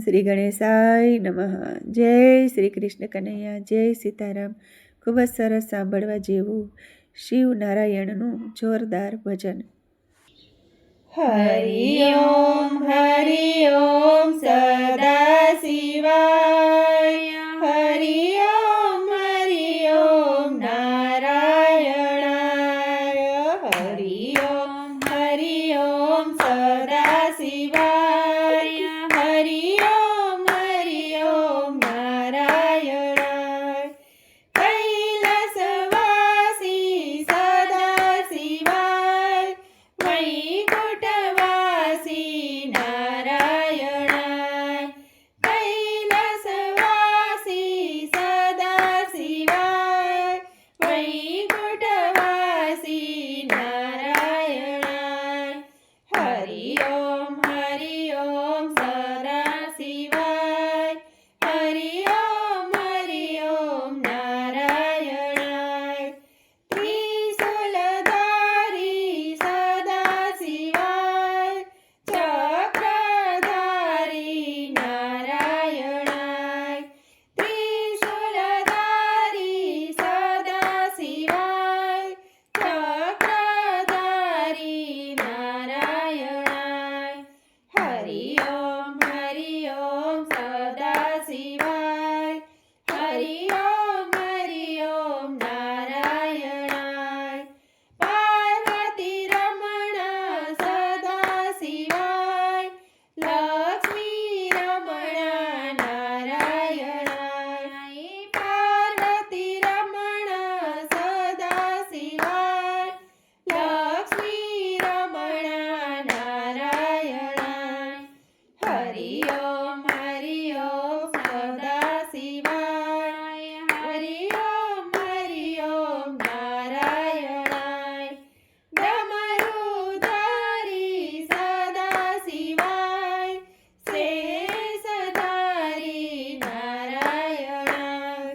શ્રી ગણેશાય નમઃ. જય શ્રી કૃષ્ણ કનૈયા, જય સીતારામ. ખૂબ જ સરસ સાંભળવા જેવું શિવ નારાયણનું જોરદાર ભજન. હરિ ઓમ સદા શિવાય, હરિ ઓમ નારાયણાય, હરિ ઓમ સદા શિવાય, હરિ ઓમ નારાયણાય. કૈલાસવાસી સદા શિવાય, વૈકુંઠવાસી નારાયણાય. કૈલાસવાસી સદા શિવાય, વૈકુંઠવાસી નારાયણાય. હરિ ઓમ સદા શિવાય, હરિ ઓમ નારાયણાય. ત્રિશૂલધારી સદા શિવાય, ચક્રધારી નારાયણાય. ત્રિશૂલધારી સદા શિવાય, ચક્રધારી નારાયણાય. હરિ ઓમ સદા શિવાય, હરિ ઓમ નારાયણાય. પાર્વતી રમણ સદા શિવાય, લક્ષ્મી રમણ નારાયણાય. પાર્વતી રમણ સદા શિવાય, લક્ષ્મી રમણ નારાયણાય. હરિ ઓમ સદા શિવાય, હરિ ઓમ નારાયણાય. ડમરુધારી સદા શિવાય, શેષધારી નારાયણાય.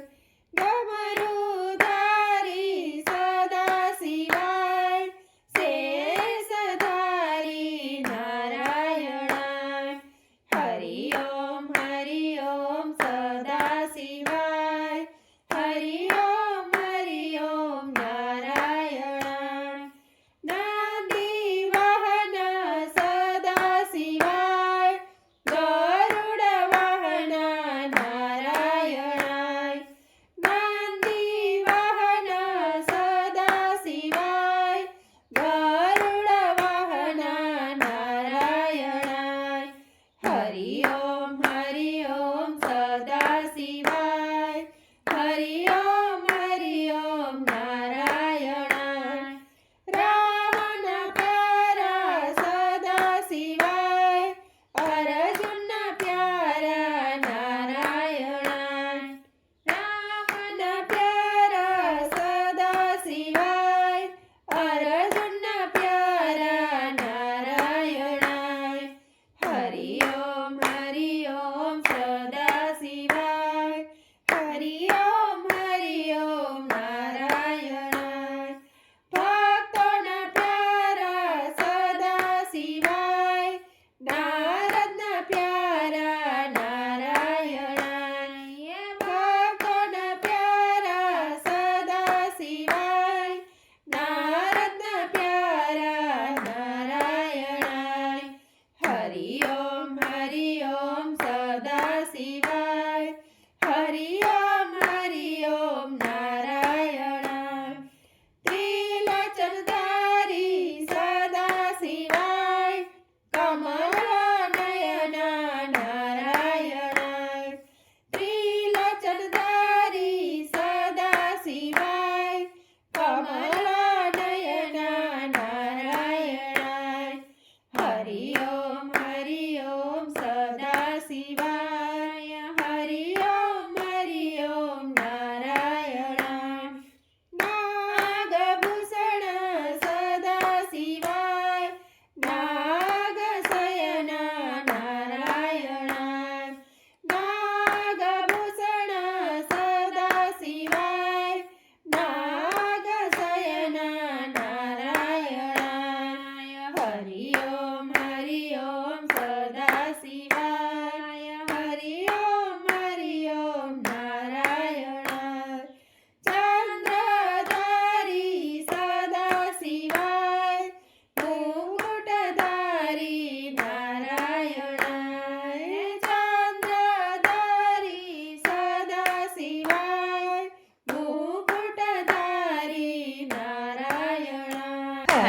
ડમરુધારી સદા શિવાય, શેષધારી નારાયણાય. હરિ ઓમ સદા શિવાય, હરિ ઓમ નારાયણાય. નંદી વાહન સદા શિવાય, ગરુડ વાહન નારાયણાય. નંદી વાહન સદા શિવાય, ગરુડ વાહન નારાયણાય. હરિ ઓમ સદા શિવાય, હરિ ઓમ નારાયણાય. રાવણ પ્યારા સદા શિવાય, અર્જુન પ્યારા નારાયણાય. રાવણ પ્યારા સદા શિવાય, અર્જુન પ્યારા નારાયણાય. હરિ ઓમ સદા શિવાય, હરિ ઓમ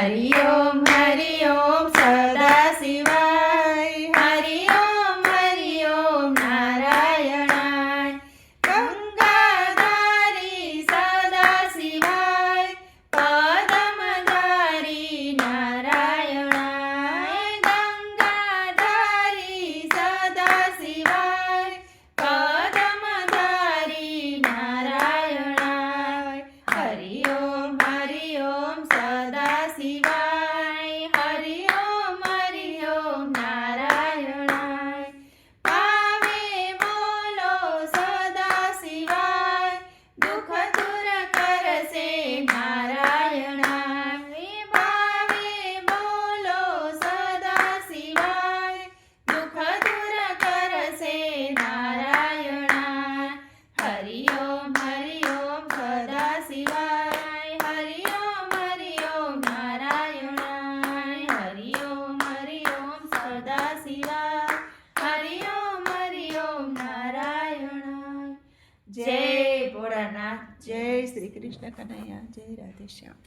હરિ ઓમ સદા શિવાય હરિ ઓમ નારાયણાય ગંગાધારી સદા શિવાય પદમધારી નારાયણાય ગંગાધારી સદા શિવાય પદમધારી નારાયણાય હરિ ઓમ સદા શિવાય હરિ ઓમ નારાયણાય પાવે બોલો સદા શિવાય દુઃખ દૂર કરશે નારાયણાય પાવે બોલો સદા શિવાય દુઃખ દૂર કરશે નારાયણાય હરિ ઓમ સદા શિવાય હરિ ઓમ નારાયણાય હરિ ઓમ સદા શિવાય હરિ ઓમ નારાયણાય જય ભોળાનાથ જય શ્રી કૃષ્ણ કનૈયા જય રાધે શ્યામ.